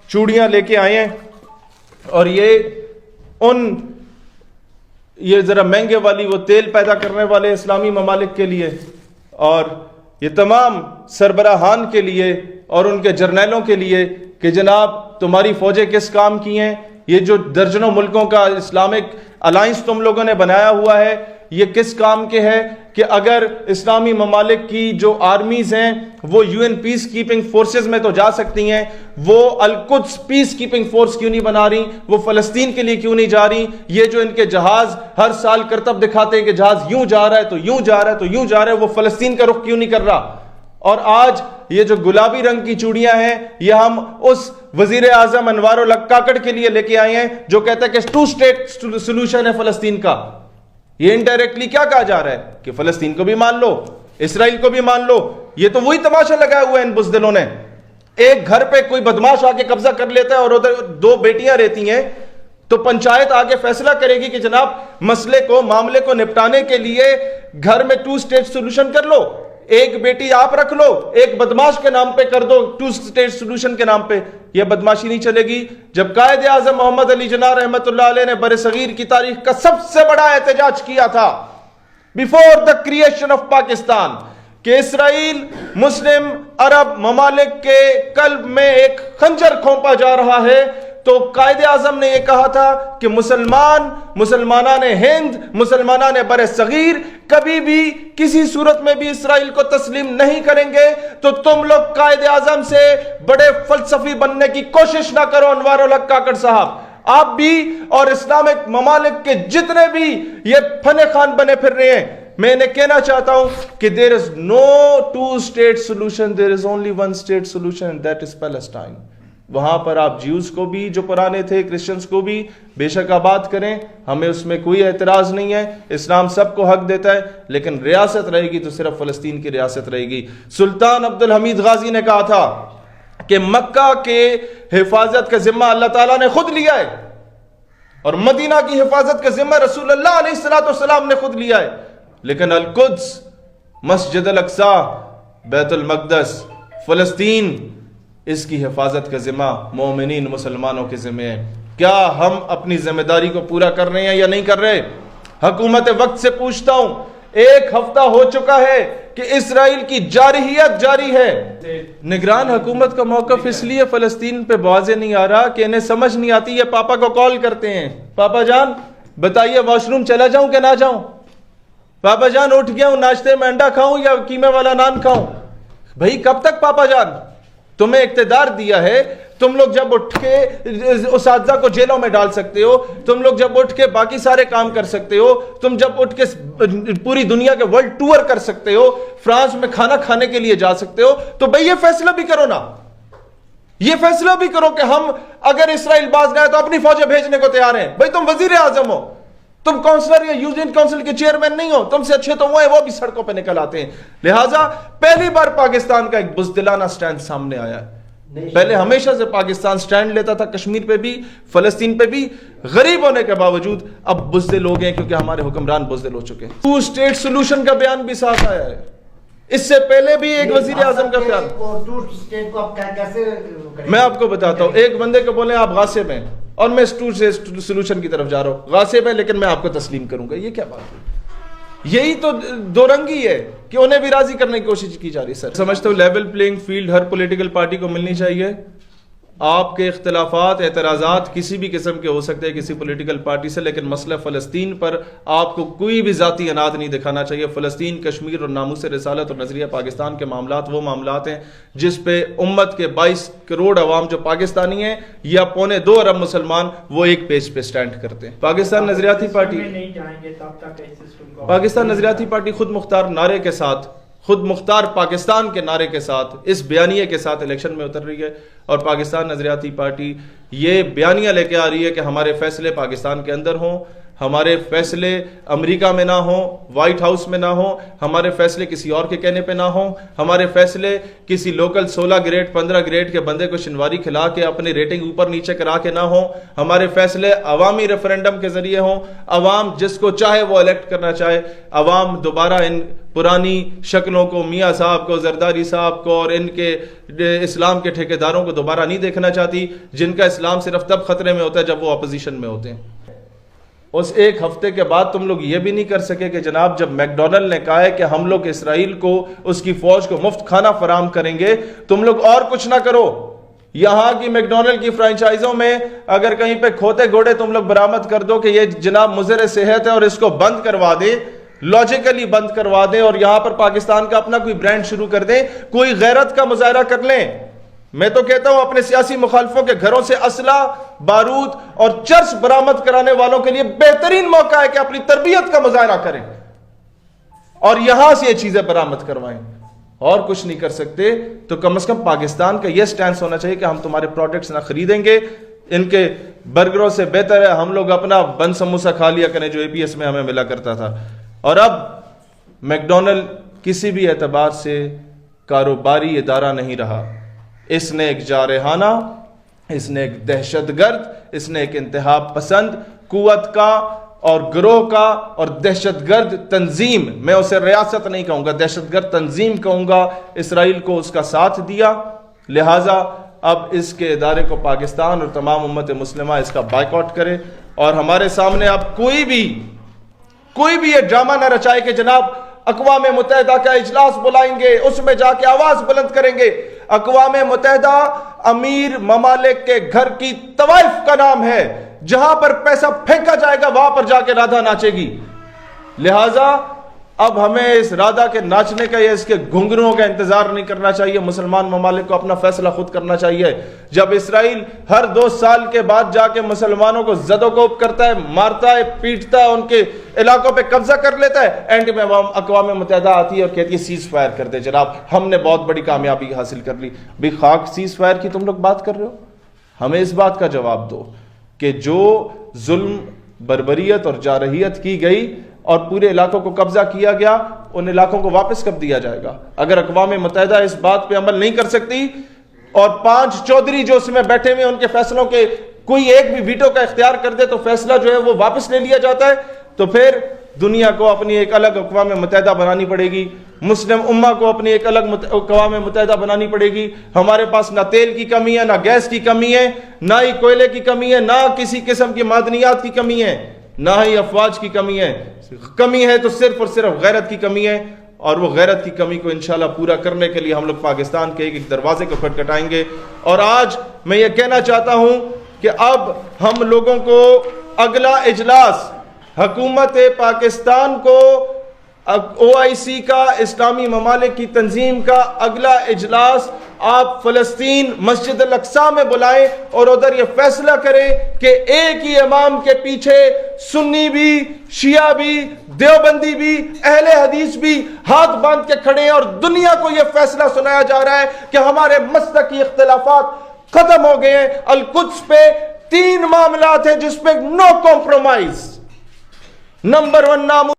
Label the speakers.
Speaker 1: چوڑیاں لے کے آئے ہیں اور یہ ذرا مہنگے والی وہ تیل پیدا کرنے والے اسلامی ممالک کے لیے اور یہ تمام سربراہان کے لیے اور ان کے جرنیلوں کے لیے کہ جناب تمہاری فوجیں کس کام کی ہیں، یہ جو درجنوں ملکوں کا اسلامک الائنس تم لوگوں نے بنایا ہوا ہے یہ کس کام کے ہے کہ اگر اسلامی ممالک کی جو آرمیز ہیں وہ U N peace keeping forces میں تو جا سکتی ہیں، وہ القدس پیس کیپنگ فورس کیوں نہیں بنا رہی، وہ فلسطین کے لیے کیوں نہیں جا رہی، یہ جو ان کے جہاز ہر سال کرتب دکھاتے ہیں کہ جہاز یوں جا رہا ہے تو یوں جا رہا ہے تو یوں جا رہا ہے، وہ فلسطین کا رخ کیوں نہیں کر رہا۔ اور آج یہ جو گلابی رنگ کی چوڑیاں ہیں یہ ہم اس وزیر اعظم انوار الحق کاکڑ کے لیے لے کے آئے ہیں جو کہتا ہے کہ 2 اسٹیٹ سولوشن ہے فلسطین کا۔ یہ انڈائریکٹلی کیا کہا جا رہا ہے کہ فلسطین کو بھی مان لو، اسرائیل کو بھی مان لو۔ یہ تو وہی تماشا لگایا ہوا ہے ان بزدلوں نے۔ ایک گھر پہ کوئی بدماش آ کے قبضہ کر لیتا ہے اور ادھر 2 بیٹیاں رہتی ہیں تو پنچایت آگے فیصلہ کرے گی کہ جناب مسئلے کو معاملے کو نپٹانے کے لیے گھر میں 2 اسٹیٹ سولوشن کر لو، ایک بیٹی آپ رکھ لو، ایک بدماش کے نام پہ کر دو 2 اسٹیٹ سولوشن کے نام پہ۔ یہ بدماشی نہیں چلے گی۔ جب قائد اعظم محمد علی جناح رحمت اللہ علیہ نے برصغیر کی تاریخ کا سب سے بڑا احتجاج کیا تھا before the creation of Pakistan کہ اسرائیل مسلم عرب ممالک کے قلب میں ایک خنجر کھونپا جا رہا ہے، تو قائد اعظم نے یہ کہا تھا کہ مسلمانان ہند، مسلمانان بر صغیر کبھی بھی کسی صورت میں بھی اسرائیل کو تسلیم نہیں کریں گے۔ تو تم لوگ قائد اعظم سے بڑے فلسفی بننے کی کوشش نہ کرو انوار الحق کاکڑ صاحب، آپ بھی اور اسلامک ممالک کے جتنے بھی یہ فن خان بنے پھر رہے ہیں۔ میں انہیں کہنا چاہتا ہوں کہ there is no 2 state solution, there is only 1 state solution and that is Palestine۔ وہاں پر آپ جیوز کو بھی جو پرانے تھے، کرسچنز کو بھی بے شک آباد کریں، ہمیں اس میں کوئی اعتراض نہیں ہے، اسلام سب کو حق دیتا ہے، لیکن ریاست رہے گی تو صرف فلسطین کی ریاست رہے گی۔ سلطان عبد الحمید غازی نے کہا تھا کہ مکہ کے حفاظت کا ذمہ اللہ تعالیٰ نے خود لیا ہے اور مدینہ کی حفاظت کا ذمہ رسول اللہ علیہ السلام نے خود لیا ہے، لیکن القدس، مسجد الاقصی، بیت المقدس، فلسطین، اس کی حفاظت کا ذمہ مومنین مسلمانوں کے ذمہ ہے۔ کیا ہم اپنی ذمہ داری کو پورا کر رہے ہیں یا نہیں کر رہے؟ حکومت وقت سے پوچھتا ہوں، 1 ہفتہ ہو چکا ہے کہ اسرائیل کی جارحیت جاری ہے۔ نگران حکومت کا موقف اس لیے فلسطین پہ واضح نہیں آ رہا کہ انہیں سمجھ نہیں آتی، یہ پاپا کو کال کرتے ہیں، پاپا جان بتائیے واش روم چلا جاؤں کہ نہ جاؤں، پاپا جان اٹھ گیا ہوں، ناشتے میں انڈا کھاؤں یا قیمے والا نان کھاؤں۔ بھائی کب تک پاپا جان؟ تمہیں اقتدار دیا ہے، تم لوگ جب اٹھ کے اساتذہ کو جیلوں میں ڈال سکتے ہو، تم لوگ جب اٹھ کے باقی سارے کام کر سکتے ہو، تم جب اٹھ کے پوری دنیا کے ورلڈ ٹور کر سکتے ہو، فرانس میں کھانا کھانے کے لیے جا سکتے ہو، تو بھئی یہ فیصلہ بھی کرو نا، یہ فیصلہ بھی کرو کہ ہم اگر اسرائیل باز گئے تو اپنی فوجیں بھیجنے کو تیار ہیں۔ بھئی تم وزیر اعظم ہو، تم کونسلر یا یونین کونسل کے چیئرمین نہیں ہو، تم سے اچھے تو وہ ہیں، وہ بھی سڑکوں پہ نکل آتے ہیں۔ لہٰذا پہلی بار پاکستان کا ایک بزدلانہ سٹینڈ سامنے آیا ہے۔ پہلے ہمیشہ سے پاکستان سٹینڈ لیتا تھا، کشمیر پہ بھی، فلسطین پہ بھی، غریب ہونے کے باوجود اب بزدل ہو گئے کیونکہ ہمارے حکمران بزدل ہو چکے ہیں۔ 2 اسٹیٹ سولوشن کا بیان بھی ساتھ آیا ہے، اس سے پہلے بھی ایک وزیر اعظم کا بیان۔ میں آپ کو بتاتا ہوں، ایک بندے کو بولیں آپ غاصب ہیں اور میں 2 اسٹیٹ سولوشن کی طرف جا رہا ہوں، غاصب ہے لیکن میں آپ کو تسلیم کروں گا، یہ کیا بات ہے؟ یہی تو 2 رنگی ہے کہ انہیں بھی راضی کرنے کی کوشش کی جا رہی ہے۔ سر سمجھتا ہوں لیول پلینگ فیلڈ ہر پولیٹیکل پارٹی کو ملنی چاہیے۔ آپ کے اختلافات، اعتراضات کسی بھی قسم کے ہو سکتے ہیں کسی پولیٹیکل پارٹی سے، لیکن مسئلہ فلسطین پر آپ کو کوئی بھی ذاتی اناد نہیں دکھانا چاہیے۔ فلسطین، کشمیر اور ناموس رسالت اور نظریہ پاکستان کے معاملات وہ معاملات ہیں جس پہ امت کے 22 کروڑ عوام جو پاکستانی ہیں یا 1.25 ارب مسلمان وہ ایک پیج پہ سٹینڈ کرتے ہیں۔ پاکستان نظریاتی پارٹی خود مختار نعرے کے ساتھ، خود مختار پاکستان کے نعرے کے ساتھ، اس بیانیے کے ساتھ الیکشن میں اتر رہی ہے، اور پاکستان نظریاتی پارٹی یہ بیانیہ لے کے آ رہی ہے کہ ہمارے فیصلے پاکستان کے اندر ہوں، ہمارے فیصلے امریکہ میں نہ ہوں، وائٹ ہاؤس میں نہ ہوں، ہمارے فیصلے کسی اور کے کہنے پہ نہ ہوں، ہمارے فیصلے کسی لوکل 16 گریڈ 15 گریڈ کے بندے کو شنواری کھلا کے اپنی ریٹنگ اوپر نیچے کرا کے نہ ہوں، ہمارے فیصلے عوامی ریفرینڈم کے ذریعے ہوں، عوام جس کو چاہے وہ الیکٹ کرنا چاہے، عوام دوبارہ ان پرانی شکلوں کو، میاں صاحب کو، زرداری صاحب کو اور ان کے اسلام کے ٹھیکیداروں کو دوبارہ نہیں دیکھنا چاہتی، جن کا اسلام صرف تب خطرے میں ہوتا ہے جب وہ اپوزیشن میں ہوتے ہیں۔ اس ایک ہفتے کے بعد تم لوگ یہ بھی نہیں کر سکے کہ جناب جب میک ڈونلڈ نے کہا ہے کہ ہم لوگ اسرائیل کو، اس کی فوج کو مفت کھانا فراہم کریں گے، تم لوگ اور کچھ نہ کرو، یہاں کی میک ڈونلڈ کی فرانچائزوں میں اگر کہیں پہ کھوتے گھوڑے تم لوگ برآمد کر دو کہ یہ جناب مضر صحت ہے اور اس کو بند کروا دیں، لاجیکلی بند کروا دیں، اور یہاں پر پاکستان کا اپنا کوئی برانڈ شروع کر دیں، کوئی غیرت کا مظاہرہ کر لیں۔ میں تو کہتا ہوں اپنے سیاسی مخالفوں کے گھروں سے اسلحہ، بارود اور چرس برآمد کرانے والوں کے لیے بہترین موقع ہے کہ اپنی تربیت کا مظاہرہ کریں اور یہاں سے یہ چیزیں برآمد کروائیں، اور کچھ نہیں کر سکتے تو کم از کم پاکستان کا یہ سٹینس ہونا چاہیے کہ ہم تمہارے پروڈکٹس نہ خریدیں گے، ان کے برگروں سے بہتر ہے ہم لوگ اپنا بن سموسا کھا لیا کریں جو APS میں ہمیں ملا کرتا تھا۔ اور اب میک ڈونلڈ کسی بھی اعتبار سے کاروباری ادارہ نہیں رہا، اس نے ایک جارحانہ، اس نے ایک دہشت گرد، اس نے ایک انتہا پسند قوت کا اور گروہ کا اور دہشت گرد تنظیم، میں اسے ریاست نہیں کہوں گا، دہشت گرد تنظیم کہوں گا، اسرائیل کو اس کا ساتھ دیا۔ لہٰذا اب اس کے ادارے کو پاکستان اور تمام امت مسلمہ اس کا بائیکاٹ کرے، اور ہمارے سامنے اب کوئی بھی یہ ڈرامہ نہ رچائے کہ جناب اقوام متحدہ کا اجلاس بلائیں گے، اس میں جا کے آواز بلند کریں گے۔ اقوام متحدہ امیر ممالک کے گھر کی طوائف کا نام ہے، جہاں پر پیسہ پھینکا جائے گا وہاں پر جا کے رادھا ناچے گی۔ لہٰذا اب ہمیں اس رادھا کے ناچنے کا یا اس کے گھنگروں کا انتظار نہیں کرنا چاہیے، مسلمان ممالک کو اپنا فیصلہ خود کرنا چاہیے۔ جب اسرائیل ہر 2 سال کے بعد جا کے مسلمانوں کو زد و کوب کرتا ہے، مارتا ہے، پیٹتا ہے، ان کے علاقوں پہ قبضہ کر لیتا ہے، اینڈ میں اقوام متحدہ آتی ہے اور کہتی ہے سیز فائر کر دے، جناب ہم نے بہت بڑی کامیابی حاصل کر لی۔ بھی خاک سیز فائر کی تم لوگ بات کر رہے ہو؟ ہمیں اس بات کا جواب دو کہ جو ظلم، بربریت اور جارحیت کی گئی اور پورے علاقوں کو قبضہ کیا گیا، ان علاقوں کو واپس کب دیا جائے گا؟ اگر اقوام متحدہ اس بات پہ عمل نہیں کر سکتی اور 5 چودھری جو اس میں بیٹھے ہوئے ان کے فیصلوں کے کوئی ایک بھی ویٹو کا اختیار کر دے تو فیصلہ جو ہے وہ واپس لے لیا جاتا ہے، تو پھر دنیا کو اپنی ایک الگ اقوام متحدہ بنانی پڑے گی، مسلم امہ کو اپنی ایک الگ اقوام متحدہ بنانی پڑے گی۔ ہمارے پاس نہ تیل کی کمی ہے، نہ گیس کی کمی ہے، نہ ہی کوئلے کی کمی ہے، نہ کسی قسم کی معدنیات کی کمی ہے، نہ ہی افواج کی کمی ہے۔ کمی ہے تو صرف اور صرف غیرت کی کمی ہے، اور وہ غیرت کی کمی کو انشاءاللہ پورا کرنے کے لیے ہم لوگ پاکستان کے ایک دروازے کو کھٹکھٹائیں گے۔ اور آج میں یہ کہنا چاہتا ہوں کہ اب ہم لوگوں کو اگلا اجلاس حکومت پاکستان کو OIC کا، اسلامی ممالک کی تنظیم کا اگلا اجلاس آپ فلسطین مسجد الاقصی میں بلائیں اور ادھر یہ فیصلہ کریں کہ ایک ہی امام کے پیچھے سنی بھی، شیعہ بھی، دیوبندی بھی، اہل حدیث بھی ہاتھ باندھ کے کھڑے ہیں، اور دنیا کو یہ فیصلہ سنایا جا رہا ہے کہ ہمارے مسلکی اختلافات ختم ہو گئے ہیں۔ القدس پہ 3 معاملات ہیں جس پہ نو کمپرومائز۔ نمبر 1 نام